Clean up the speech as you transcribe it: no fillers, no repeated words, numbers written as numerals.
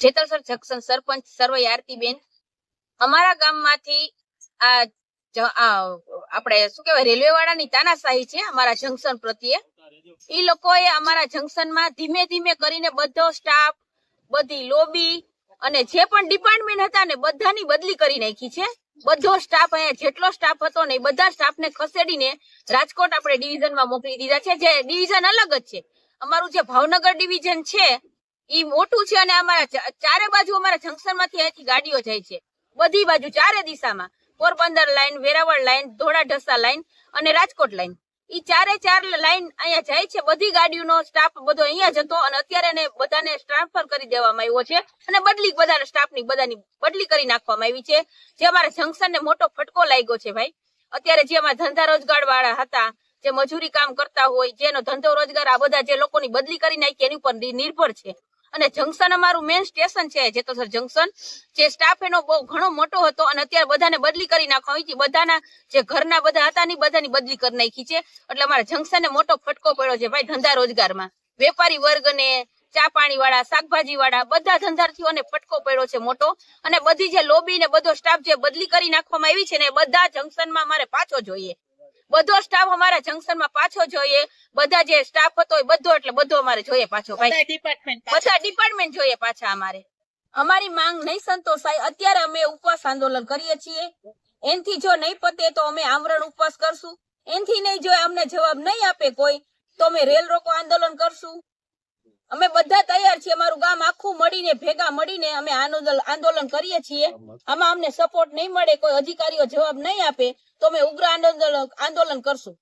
Jetalsar junction સરપંચ સર્વૈયા આરતીબેન, અમારા ગામમાંથી આપણે શું કહેવાય રેલવે વાળાની તાનાશાહી છે અમારા જંકશન પ્રત્યે. ઈ લોકોએ અમારા જંકશનમાં ધીમે ધીમે કરીને બધો સ્ટાફ, બધી લોબી અને જે પણ ડિપાર્ટમેન્ટ હતા ને બધાની બદલી કરી નાખી છે. બધો સ્ટાફ અહીંયા જેટલો સ્ટાફ હતો ને એ બધા સ્ટાફને ખસેડીને રાજકોટ આપણે ડિવિઝનમાં મોકલી દીધા છે. જે ડિવિઝન અલગ જ છે. અમારું જે ભાવનગર ડિવિઝન છે ઈ મોટું છે અને અમારા ચારે બાજુ અમારા જંકશન માંથી અહીંથી ગાડીઓ જાય છે બધી બાજુ, ચારે દિશામાં. પોરબંદર લાઈન, વેરાવળ લાઈન, ધોળા ઢસા લાઈન અને રાજકોટ લાઈન, ઈ ચારે ચાર લાઈન અહીંયા જાય છે. બધી ગાડીઓનો સ્ટાફ બધો અહીંયા જતો અને અત્યારે એને બધાને ટ્રાન્સફર કરી દેવામાં આવ્યો છે અને બદલી બધાના સ્ટાફની બધાની બદલી કરી નાખવામાં આવી છે. જે અમારા જંકશનને મોટો ફટકો લાગ્યો છે ભાઈ. અત્યારે જે અમારા ધંધા રોજગાર વાળા હતા, જે મજૂરી કામ કરતા હોય, જેનો ધંધો રોજગાર, આ બધા જે લોકોની બદલી કરી નાખી એની ઉપર નિર્ભર છે. અને જંકશન અમારું મેઇન સ્ટેશન છે જેતલસર જંકશન. જે સ્ટાફ એનો બહુ ઘણો મોટો હતો અને અત્યારે બધાને બદલી કરી નાખવામાં આવી છે. બધાના જે ઘરના બધા હતા ને બધાની બદલી કરી નાખી છે. એટલે અમારા જંકશનને મોટો ફટકો પડ્યો છે ભાઈ ધંધા રોજગારમાં. વેપારી વર્ગને, ચા પાણી વાળા, શાકભાજી વાળા, બધા ધંધાર્થીઓને ફટકો પડ્યો છે મોટો. અને બધી જે લોબી ને બધો સ્ટાફ જે બદલી કરી નાખવામાં આવી છે ને બધા જંકશનમાં અમારે પાછો જોઈએ. બધો સ્ટાફ અમારા જંકશનમાં પાછો જોઈએ. બધા જે સ્ટાફ હતો એ બધો એટલે બધો અમારે જોઈએ પાછો ભાઈ. બધા ડિપાર્ટમેન્ટ જોઈએ પાછા અમારે. અમારી માંગ નહીં સંતોષાય અત્યારે અમે ઉપવાસ આંદોલન કરીએ છીએ. એનથી જો નહીં પતે તો અમે આમરણ ઉપવાસ કરશું. એનથી નહીં જો અમને જવાબ નહીં આપે કોઈ તો અમે રેલ રોકો આંદોલન કરશું. અમે બધા તૈયાર છીએ. અમારું ગામ આખું મળીને ભેગા મળીને અમે આંદોલન કરીએ છીએ. આમાં અમને સપોર્ટ નહીં મળે, કોઈ અધિકારીઓ જવાબ નહીં આપે તો અમે ઉગ્ર આંદોલન કરશું.